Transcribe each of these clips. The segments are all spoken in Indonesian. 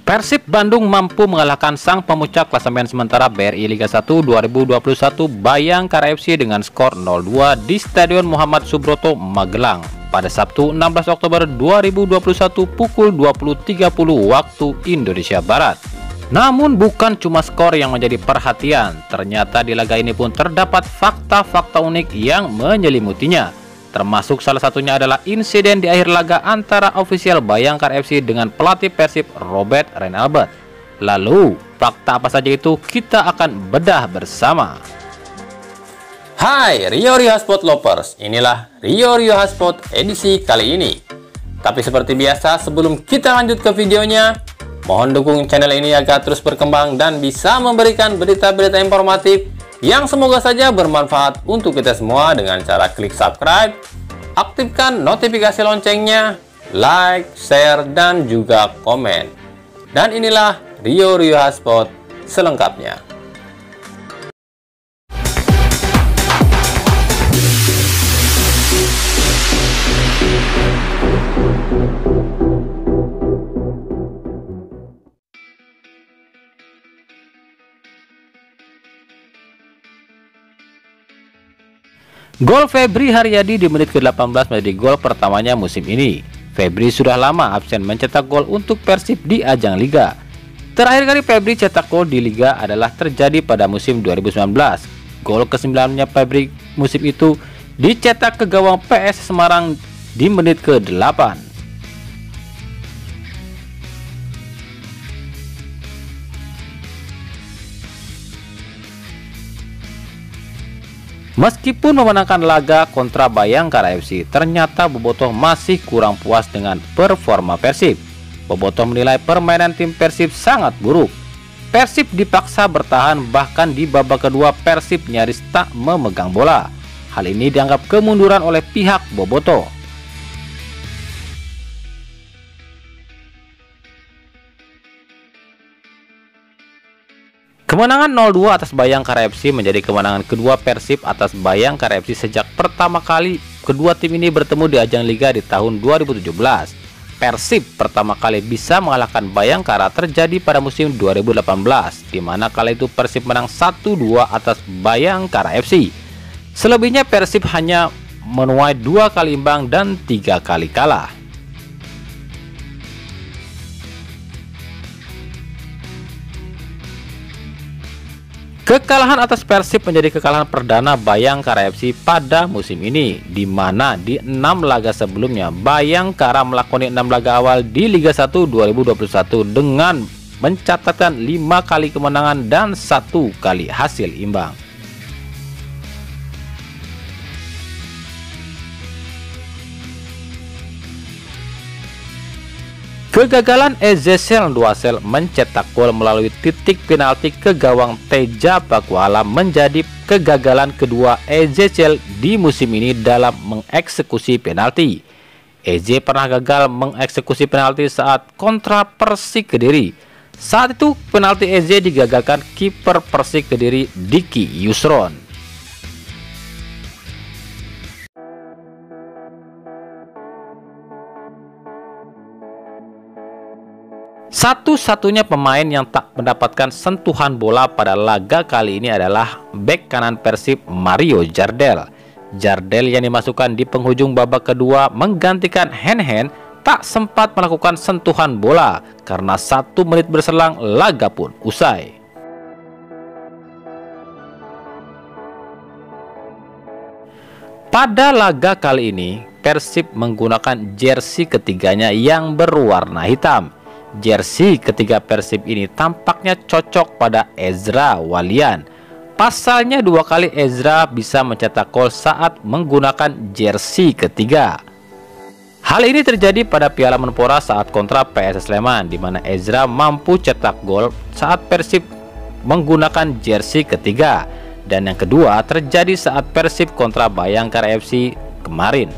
Persib Bandung mampu mengalahkan sang pemuncak klasemen sementara BRI Liga 1 2021 Bayangkara FC dengan skor 0-2 di Stadion Muhammad Subroto, Magelang pada Sabtu 16 Oktober 2021 pukul 20.30 waktu Indonesia Barat. Namun bukan cuma skor yang menjadi perhatian, ternyata di laga ini pun terdapat fakta-fakta unik yang menyelimutinya. Termasuk salah satunya adalah insiden di akhir laga antara ofisial Bayangkara FC dengan pelatih Persib Robert Reynalbert. Lalu, fakta apa saja itu kita akan bedah bersama. Hai Rio Hotspot Lovers, inilah Rio Hotspot edisi kali ini. Tapi seperti biasa, sebelum kita lanjut ke videonya, mohon dukung channel ini agar terus berkembang dan bisa memberikan berita-berita informatif yang semoga saja bermanfaat untuk kita semua dengan cara klik subscribe, aktifkan notifikasi loncengnya, like, share, dan juga komen. Dan inilah Rio Hotspot selengkapnya. Gol Febri Haryadi di menit ke-18 menjadi gol pertamanya musim ini. Febri sudah lama absen mencetak gol untuk Persib di ajang Liga. Terakhir kali Febri cetak gol di Liga adalah terjadi pada musim 2019. Gol ke-9-nya Febri musim itu dicetak ke gawang PS Semarang di menit ke-8. Meskipun memenangkan laga kontra Bayangkara FC, ternyata Bobotoh masih kurang puas dengan performa Persib. Bobotoh menilai permainan tim Persib sangat buruk. Persib dipaksa bertahan, bahkan di babak kedua Persib nyaris tak memegang bola. Hal ini dianggap kemunduran oleh pihak Bobotoh. Kemenangan 0-2 atas Bayangkara FC menjadi kemenangan kedua Persib atas Bayangkara FC sejak pertama kali kedua tim ini bertemu di ajang Liga di tahun 2017. Persib pertama kali bisa mengalahkan Bayangkara terjadi pada musim 2018, di mana kala itu Persib menang 1-2 atas Bayangkara FC. Selebihnya Persib hanya menuai 2 kali imbang dan 3 kali kalah. Kekalahan atas Persib menjadi kekalahan perdana Bayangkara FC pada musim ini, di mana di 6 laga sebelumnya Bayangkara melakoni 6 laga awal di Liga 1 2021 dengan mencatatkan 5 kali kemenangan dan 1 kali hasil imbang. Kegagalan Ezekiel Duasel mencetak gol melalui titik penalti ke gawang Teja Pakualam menjadi kegagalan kedua Ezekiel di musim ini dalam mengeksekusi penalti. EJ pernah gagal mengeksekusi penalti saat kontra Persik Kediri. Saat itu penalti EJ digagalkan kiper Persik Kediri Diki Yusron. Satu-satunya pemain yang tak mendapatkan sentuhan bola pada laga kali ini adalah bek kanan Persib Mario Jardel. Jardel yang dimasukkan di penghujung babak kedua menggantikan Hen tak sempat melakukan sentuhan bola karena 1 menit berselang laga pun usai. Pada laga kali ini Persib menggunakan jersey ketiganya yang berwarna hitam. Jersey ketiga Persib ini tampaknya cocok pada Ezra Walian. Pasalnya 2 kali Ezra bisa mencetak gol saat menggunakan jersey ketiga. Hal ini terjadi pada Piala Menpora saat kontra PS Sleman, di mana Ezra mampu cetak gol saat Persib menggunakan jersey ketiga. Dan yang kedua terjadi saat Persib kontra Bayangkara FC kemarin.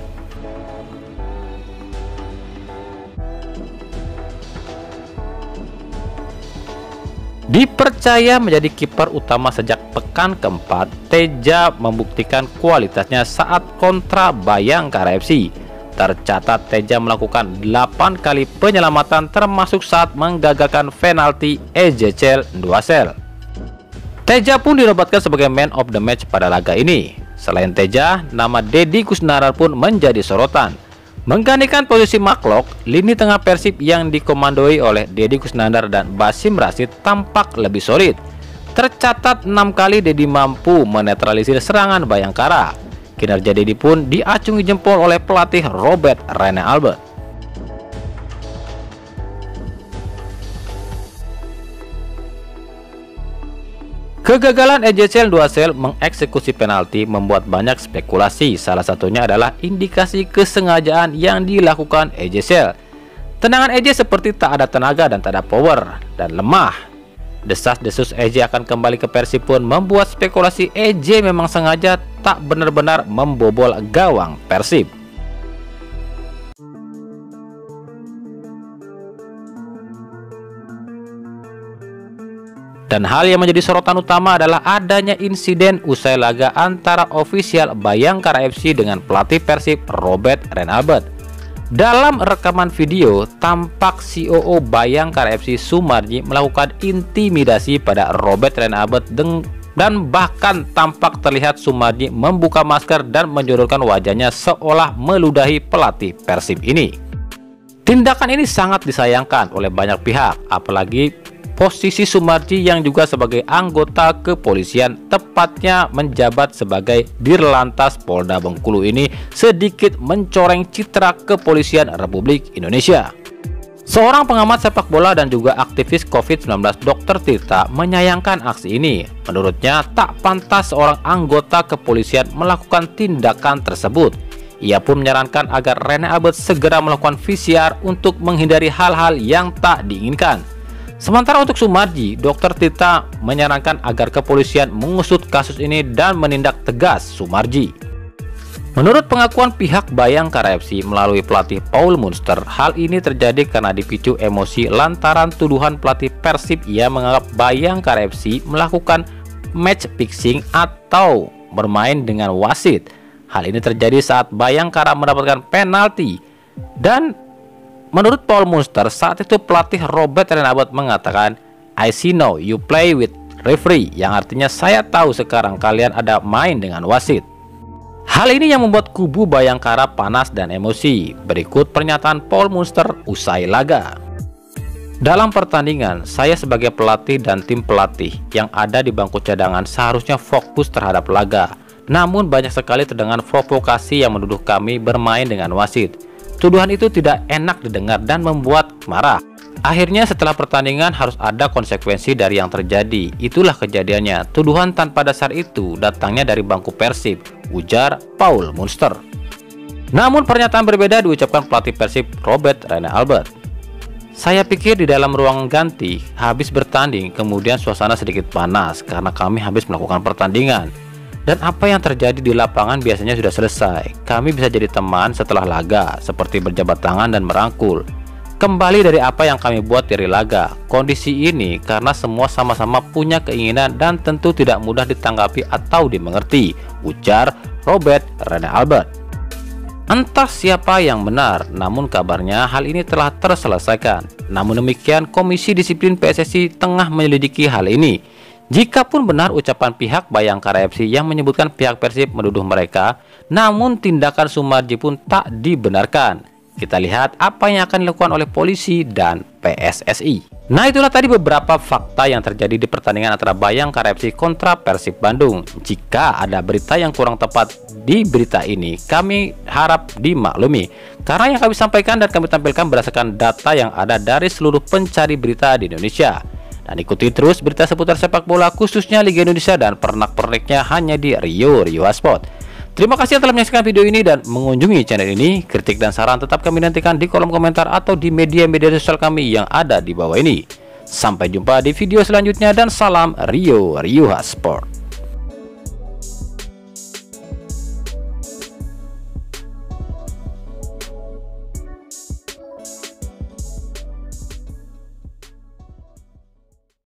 Dipercaya menjadi kiper utama sejak pekan keempat, Teja membuktikan kualitasnya saat kontra Bayangkara FC. tercatat Teja melakukan 8 kali penyelamatan termasuk saat menggagalkan penalti EJCL 2-0. Teja pun dinobatkan sebagai man of the match pada laga ini. Selain Teja, nama Deddy Kusnandar pun menjadi sorotan. Menggantikan posisi Maklok, lini tengah Persib yang dikomandoi oleh Deddy Kusnandar dan Basim Rashid tampak lebih solid. Tercatat 6 kali Deddy mampu menetralisir serangan Bayangkara. Kinerja Deddy pun diacungi jempol oleh pelatih Robert Rene Albert. Kegagalan EJCL 2-0 mengeksekusi penalti membuat banyak spekulasi. Salah satunya adalah indikasi kesengajaan yang dilakukan EJCL. Tendangan EJ seperti tak ada tenaga dan tak ada power dan lemah. Desas-desus EJ akan kembali ke Persib pun membuat spekulasi EJ memang sengaja tak benar-benar membobol gawang Persib. Dan hal yang menjadi sorotan utama adalah adanya insiden usai laga antara ofisial Bayangkara FC dengan pelatih Persib Robert Rene Albert. Dalam rekaman video, tampak COO Bayangkara FC Sumarji melakukan intimidasi pada Robert Rene Albert dan bahkan tampak terlihat Sumarji membuka masker dan menjulurkan wajahnya seolah meludahi pelatih Persib ini. Tindakan ini sangat disayangkan oleh banyak pihak, apalagi posisi Sumarji yang juga sebagai anggota kepolisian, tepatnya menjabat sebagai Dirlantas Polda Bengkulu ini, sedikit mencoreng citra kepolisian Republik Indonesia. Seorang pengamat sepak bola dan juga aktivis COVID-19 Dr. Tirta menyayangkan aksi ini. Menurutnya tak pantas seorang anggota kepolisian melakukan tindakan tersebut. Ia pun menyarankan agar Rene Albert segera melakukan PCR untuk menghindari hal-hal yang tak diinginkan. Sementara untuk Sumarji, Dr. Tirta menyarankan agar kepolisian mengusut kasus ini dan menindak tegas Sumarji. Menurut pengakuan pihak Bayangkara FC melalui pelatih Paul Munster, hal ini terjadi karena dipicu emosi lantaran tuduhan pelatih Persib yang menganggap Bayangkara FC melakukan match fixing atau bermain dengan wasit. Hal ini terjadi saat Bayangkara mendapatkan penalti dan menurut Paul Munster, saat itu pelatih Robert Rene Albert mengatakan, "I see now you play with referee," yang artinya saya tahu sekarang kalian ada main dengan wasit. Hal ini yang membuat kubu Bayangkara panas dan emosi. Berikut pernyataan Paul Munster usai laga. "Dalam pertandingan, saya sebagai pelatih dan tim pelatih yang ada di bangku cadangan seharusnya fokus terhadap laga. Namun banyak sekali terdengar provokasi yang menuduh kami bermain dengan wasit. Tuduhan itu tidak enak didengar dan membuat marah. Akhirnya setelah pertandingan harus ada konsekuensi dari yang terjadi. Itulah kejadiannya. Tuduhan tanpa dasar itu datangnya dari bangku Persib," ujar Paul Munster. Namun pernyataan berbeda diucapkan pelatih Persib Robert Rene Albert. "Saya pikir di dalam ruang ganti habis bertanding, kemudian suasana sedikit panas karena kami habis melakukan pertandingan. Dan apa yang terjadi di lapangan biasanya sudah selesai. Kami bisa jadi teman setelah laga, seperti berjabat tangan dan merangkul. Kembali dari apa yang kami buat dari laga. Kondisi ini karena semua sama-sama punya keinginan dan tentu tidak mudah ditanggapi atau dimengerti," ujar Robert Rene Albert. Entah siapa yang benar, namun kabarnya hal ini telah terselesaikan. Namun demikian, Komisi Disiplin PSSI tengah menyelidiki hal ini. Jikapun benar ucapan pihak Bayangkara FC yang menyebutkan pihak Persib menuduh mereka, namun tindakan Sumarji pun tak dibenarkan. Kita lihat apa yang akan dilakukan oleh polisi dan PSSI. Nah, itulah tadi beberapa fakta yang terjadi di pertandingan antara Bayangkara FC kontra Persib Bandung. Jika ada berita yang kurang tepat di berita ini, kami harap dimaklumi. Karena yang kami sampaikan dan kami tampilkan berdasarkan data yang ada dari seluruh pencari berita di Indonesia. Dan ikuti terus berita seputar sepak bola khususnya Liga Indonesia dan pernak-perniknya hanya di Rio Hotspot. Terima kasih telah menyaksikan video ini dan mengunjungi channel ini. Kritik dan saran tetap kami nantikan di kolom komentar atau di media-media sosial kami yang ada di bawah ini. Sampai jumpa di video selanjutnya dan salam Rio Hotspot.